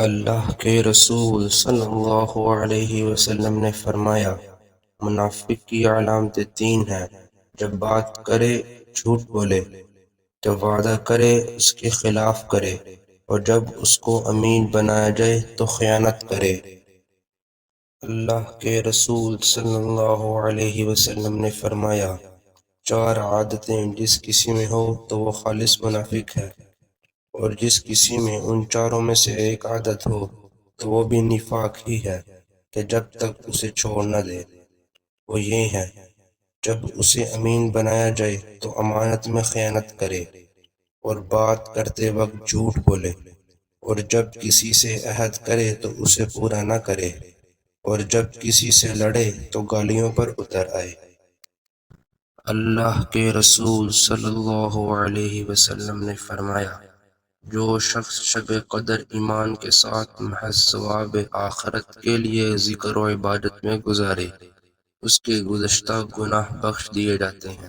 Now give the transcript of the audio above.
اللہ کے رسول صلی اللہ علیہ وسلم نے فرمایا، منافق کی علامتیں تین ہیں: جب بات کرے جھوٹ بولے، جب وعدہ کرے اس کے خلاف کرے، اور جب اس کو امین بنایا جائے تو خیانت کرے۔ اللہ کے رسول صلی اللہ علیہ وسلم نے فرمایا، چار عادتیں جس کسی میں ہو تو وہ خالص منافق ہے، اور جس کسی میں ان چاروں میں سے ایک عادت ہو تو وہ بھی نفاق ہی ہے کہ جب تک اسے چھوڑ نہ دے۔ وہ یہ ہے: جب اسے امین بنایا جائے تو امانت میں خیانت کرے، اور بات کرتے وقت جھوٹ بولے، اور جب کسی سے عہد کرے تو اسے پورا نہ کرے، اور جب کسی سے لڑے تو گالیوں پر اتر آئے۔ اللہ کے رسول صلی اللہ علیہ وسلم نے فرمایا، جو شخص شب قدر ایمان کے ساتھ محض ثواب آخرت کے لیے ذکر و عبادت میں گزارے، اس کے گزشتہ گناہ بخش دیے جاتے ہیں۔